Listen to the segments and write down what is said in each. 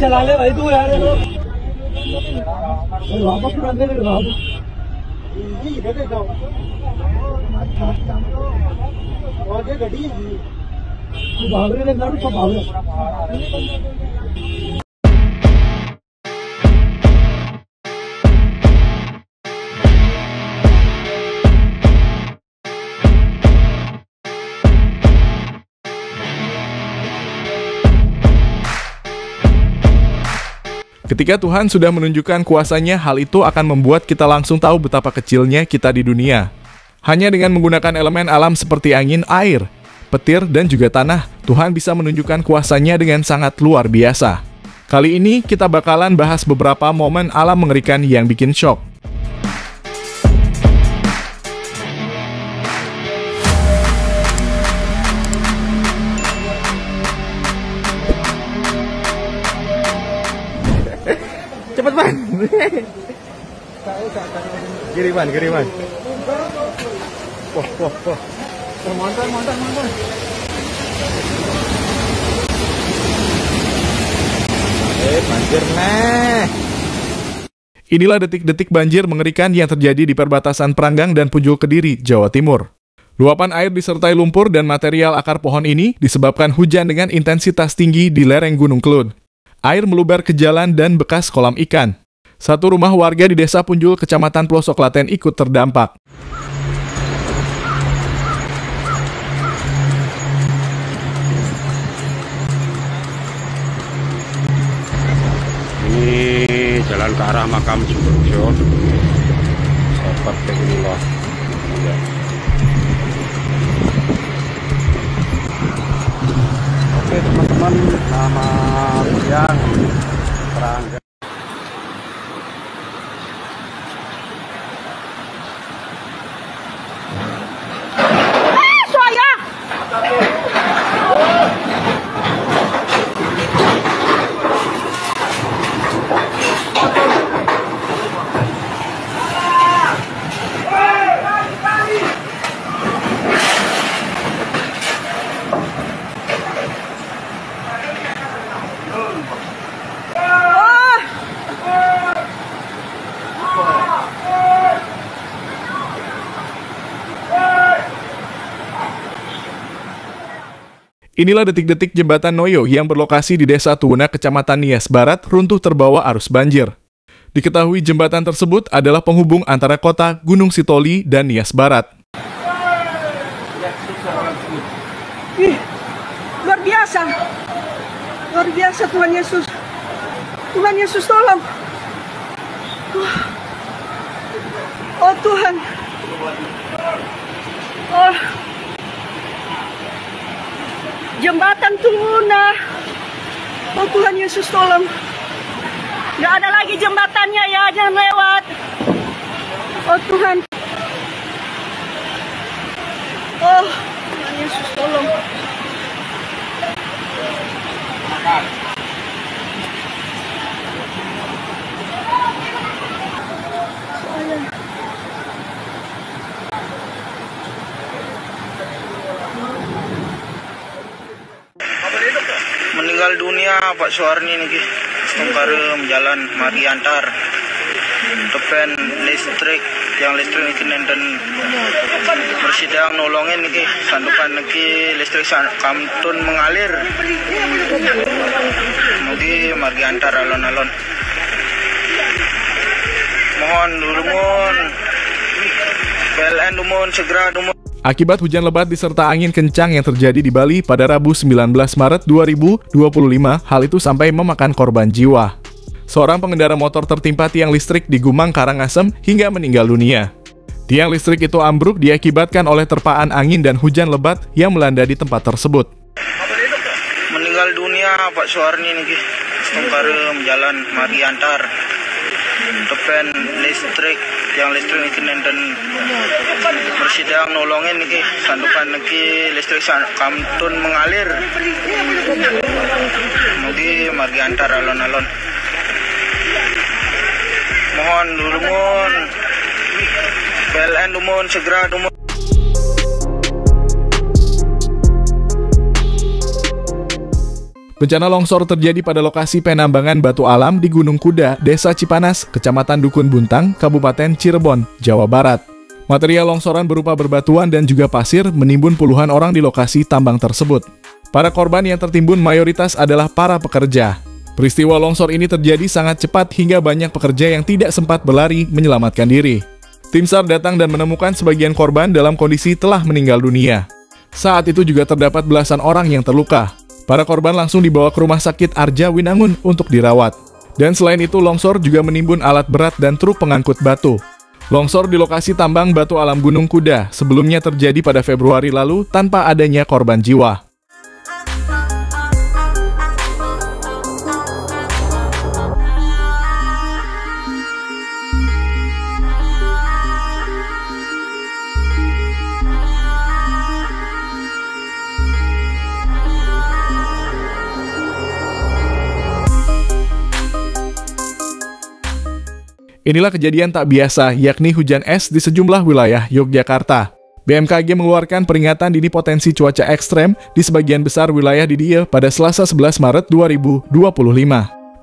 चला ले भाई तू यार Ketika Tuhan sudah menunjukkan kuasa-Nya, hal itu akan membuat kita langsung tahu betapa kecilnya kita di dunia. Hanya dengan menggunakan elemen alam seperti angin, air, petir, dan juga tanah, Tuhan bisa menunjukkan kuasa-Nya dengan sangat luar biasa. Kali ini kita bakalan bahas beberapa momen alam mengerikan yang bikin shock. Cepet man. Kiriman. Wah. Montan. Banjir nih. Inilah detik-detik banjir mengerikan yang terjadi di perbatasan Pranggang dan Punjul Kediri, Jawa Timur. Luapan air disertai lumpur dan material akar pohon ini disebabkan hujan dengan intensitas tinggi di lereng Gunung Kelud. Air meluber ke jalan dan bekas kolam ikan. Satu rumah warga di Desa Punjul, Kecamatan Pelosok Klaten ikut terdampak. Ini jalan ke arah makam Jumbo. Seperti inilah. Oke teman-teman, selamat siang. Pranggang. Inilah detik-detik jembatan Noyo yang berlokasi di Desa Tuwuna, Kecamatan Nias Barat, runtuh terbawa arus banjir. Diketahui jembatan tersebut adalah penghubung antara kota Gunung Sitoli dan Nias Barat. Ih, luar biasa Tuhan Yesus. Tuhan Yesus tolong. Oh Tuhan. Oh. Jembatan Tuwuna. Oh Tuhan Yesus tolong. Nggak ada lagi jembatannya ya, jangan lewat. Oh Tuhan. Oh Tuhan Yesus tolong. Meninggal dunia Pak Suwarni niki tungkarem jalan Mariantar depan listrik niki nenten bersidang nolongin niki sandukan niki listrik kamtun mengalir mugi Mariantar alon-alon mohon dumun PLN dumun segera dumun. Akibat hujan lebat diserta angin kencang yang terjadi di Bali pada Rabu 19 Maret 2025, hal itu sampai memakan korban jiwa. Seorang pengendara motor tertimpa tiang listrik di Gumang, Karangasem hingga meninggal dunia. Tiang listrik itu ambruk diakibatkan oleh terpaan angin dan hujan lebat yang melanda di tempat tersebut. Meninggal dunia Pak Suwarni niki tungkarem jalan Mariantar depan listrik niki nenten bersidang nolongin niki sandukan niki listrik kamtun mengalir mugi Mariantar alon-alon mohon dumun PLN dumun segera dumun. Bencana longsor terjadi pada lokasi penambangan batu alam di Gunung Kuda, Desa Cipanas, Kecamatan Dukun Buntang, Kabupaten Cirebon, Jawa Barat. Material longsoran berupa berbatuan dan juga pasir menimbun puluhan orang di lokasi tambang tersebut. Para korban yang tertimbun mayoritas adalah para pekerja. Peristiwa longsor ini terjadi sangat cepat hingga banyak pekerja yang tidak sempat berlari menyelamatkan diri. Tim SAR datang dan menemukan sebagian korban dalam kondisi telah meninggal dunia. Saat itu juga terdapat belasan orang yang terluka. Para korban langsung dibawa ke Rumah Sakit Arja Winangun untuk dirawat. Dan selain itu, longsor juga menimbun alat berat dan truk pengangkut batu. Longsor di lokasi tambang batu alam Gunung Kuda sebelumnya terjadi pada Februari lalu tanpa adanya korban jiwa. Inilah kejadian tak biasa, yakni hujan es di sejumlah wilayah Yogyakarta. BMKG mengeluarkan peringatan dini potensi cuaca ekstrem di sebagian besar wilayah di Dieng pada Selasa 11 Maret 2025.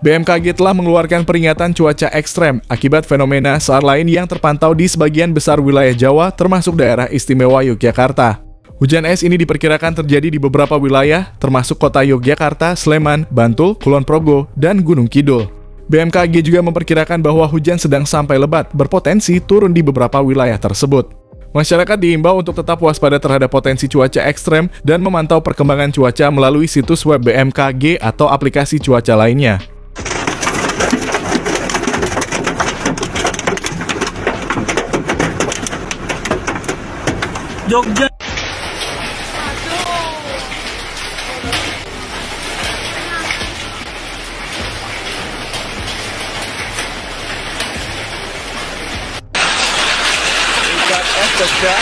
BMKG telah mengeluarkan peringatan cuaca ekstrem akibat fenomena SAR lain yang terpantau di sebagian besar wilayah Jawa, termasuk daerah istimewa Yogyakarta. Hujan es ini diperkirakan terjadi di beberapa wilayah, termasuk kota Yogyakarta, Sleman, Bantul, Kulon Progo, dan Gunung Kidul. BMKG juga memperkirakan bahwa hujan sedang sampai lebat berpotensi turun di beberapa wilayah tersebut. Masyarakat diimbau untuk tetap waspada terhadap potensi cuaca ekstrem dan memantau perkembangan cuaca melalui situs web BMKG atau aplikasi cuaca lainnya. Jogja. Jogja.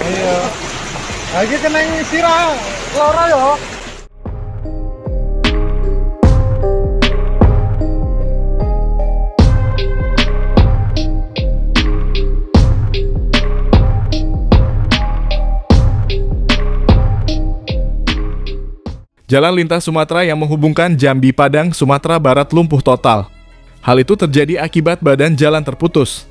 Iya. Lagi kena sirah, loro yo. Jalan lintas Sumatera yang menghubungkan Jambi Padang, Sumatera Barat lumpuh total. Hal itu terjadi akibat badan jalan terputus.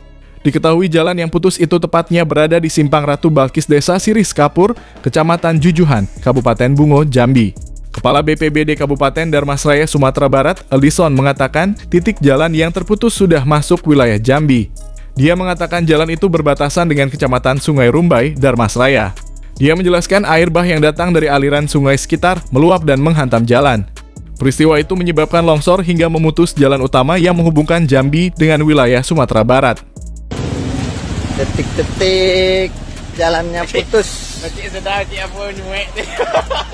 Diketahui jalan yang putus itu tepatnya berada di Simpang Ratu Balkis Desa Siris Kapur, Kecamatan Jujuhan, Kabupaten Bungo, Jambi. Kepala BPBD Kabupaten Darmasraya, Sumatera Barat, Eldison mengatakan titik jalan yang terputus sudah masuk wilayah Jambi. Dia mengatakan jalan itu berbatasan dengan Kecamatan Sungai Rumbai, Darmasraya. Dia menjelaskan air bah yang datang dari aliran sungai sekitar meluap dan menghantam jalan. Peristiwa itu menyebabkan longsor hingga memutus jalan utama yang menghubungkan Jambi dengan wilayah Sumatera Barat. Detik-detik jalannya putus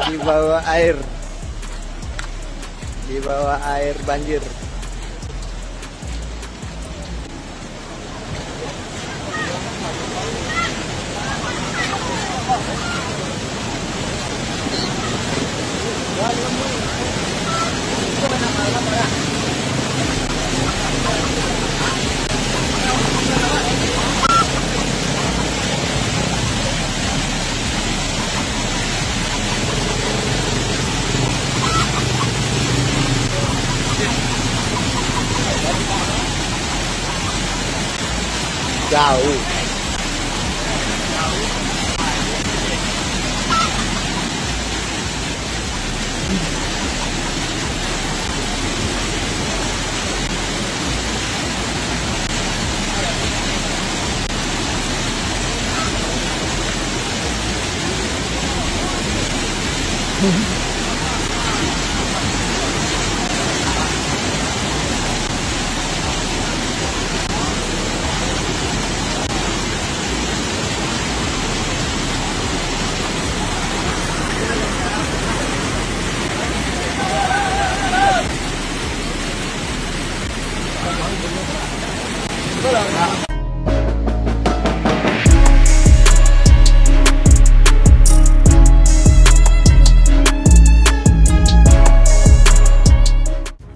di bawah air banjir. Jauh.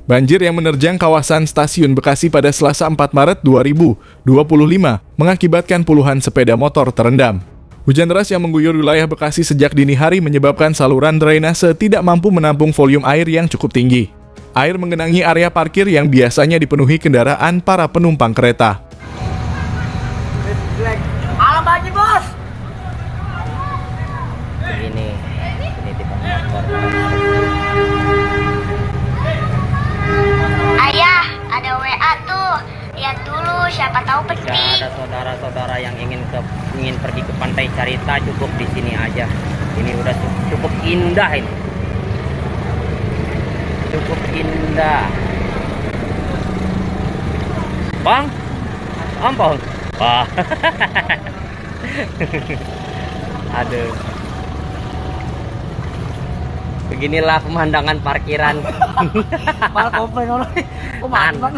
Banjir yang menerjang kawasan Stasiun Bekasi pada Selasa 4 Maret 2025 mengakibatkan puluhan sepeda motor terendam. Hujan deras yang mengguyur wilayah Bekasi sejak dini hari menyebabkan saluran drainase tidak mampu menampung volume air yang cukup tinggi. Air menggenangi area parkir yang biasanya dipenuhi kendaraan para penumpang kereta. Alam banjir, Bos. Ini depan motor. Ayah, ada WA tuh. Lihat dulu, siapa tahu penting. Ada saudara-saudara yang ingin pergi ke pantai Carita, cukup di sini aja. Ini udah cukup indah ini. Cukup indah. Bang, ampun. Wah. Aduh. Beginilah pemandangan parkiran. Malah komplain orang. Kok mati, Bang?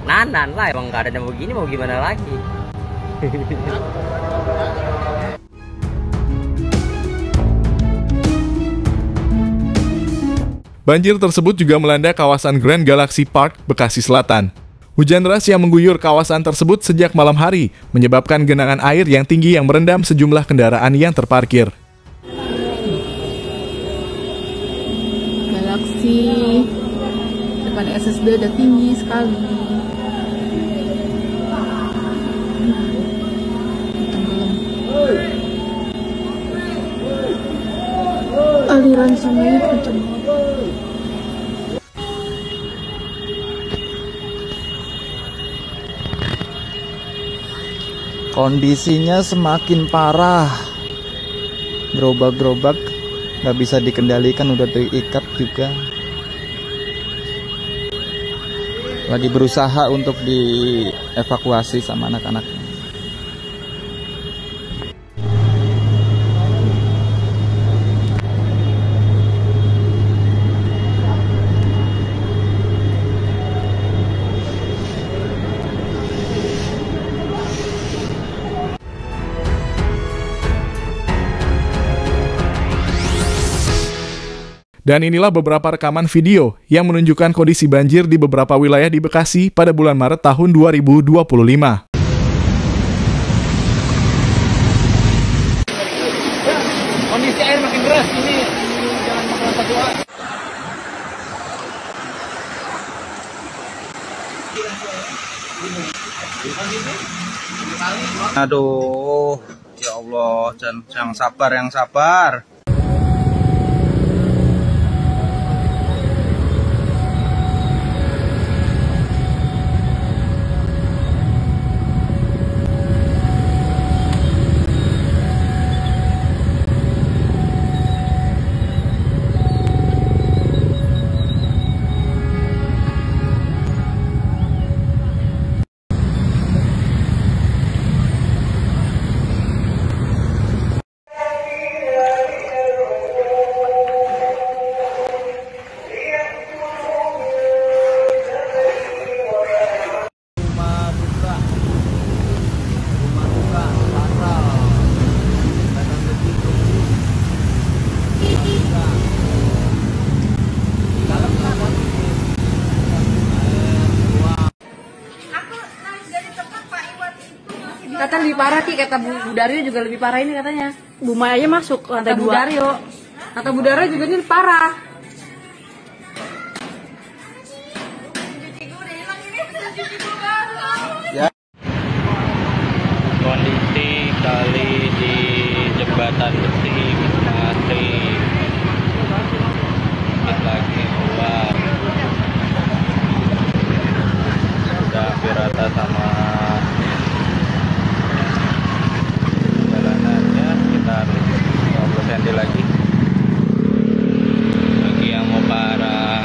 Nanan lah, emang keadaannya begini mau gimana lagi. Banjir tersebut juga melanda kawasan Grand Galaxy Park, Bekasi Selatan. Hujan deras yang mengguyur kawasan tersebut sejak malam hari menyebabkan genangan air yang tinggi yang merendam sejumlah kendaraan yang terparkir. Galaxy depan SSB udah tinggi sekali. Aliran sungainya kencang banget. Kondisinya semakin parah. Gerobak-gerobak nggak bisa dikendalikan, udah diikat juga. Lagi berusaha untuk dievakuasi sama anak-anaknya. Dan inilah beberapa rekaman video yang menunjukkan kondisi banjir di beberapa wilayah di Bekasi pada bulan Maret tahun 2025. Kondisi air makin deras ini Jalan Magelang Tua. Aduh, ya Allah, yang sabar, yang sabar. Katanya lebih parah Ki, kata Bu Daryo juga lebih parah ini katanya. Bu Maya masuk lantai 2. Bu Daryo. Kata Bu Daryo juga ini parah. Kondisi kali di jembatan besi masih sedikit lagi keluar. Sudah hampir rata sama jalanannya, sekitar 20 cm lagi. Bagi yang mau ke arah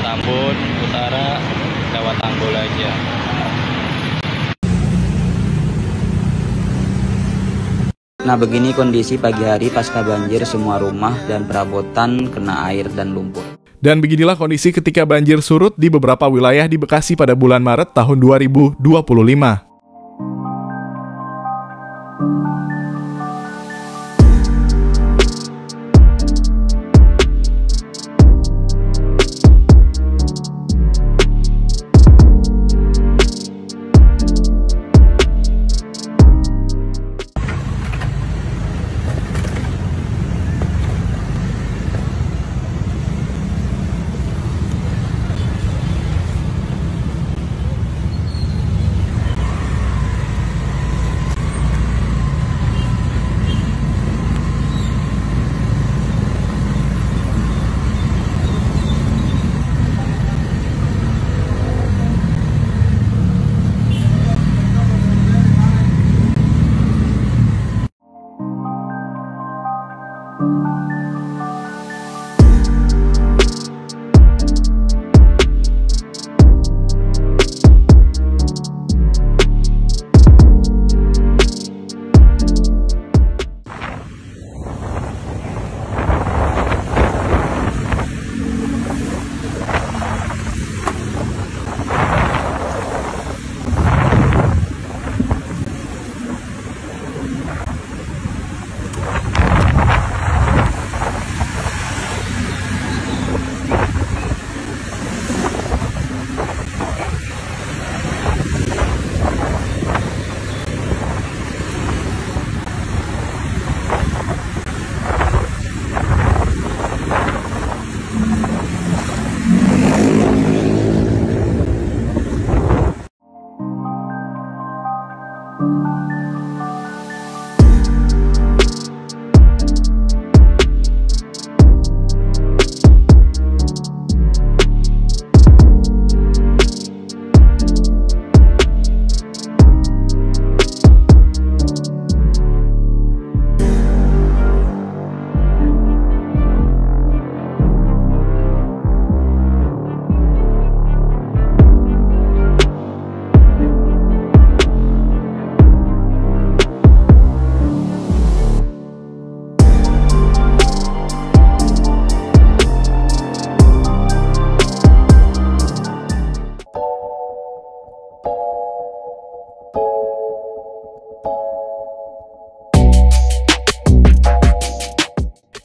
Tambun Utara, lewat Tanggul aja. Nah, begini kondisi pagi hari pasca banjir, semua rumah dan perabotan kena air dan lumpur. Dan beginilah kondisi ketika banjir surut di beberapa wilayah di Bekasi pada bulan Maret tahun 2025.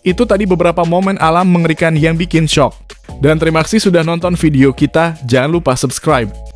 Itu tadi beberapa momen alam mengerikan yang bikin shock. Dan terima kasih sudah nonton video kita, jangan lupa subscribe.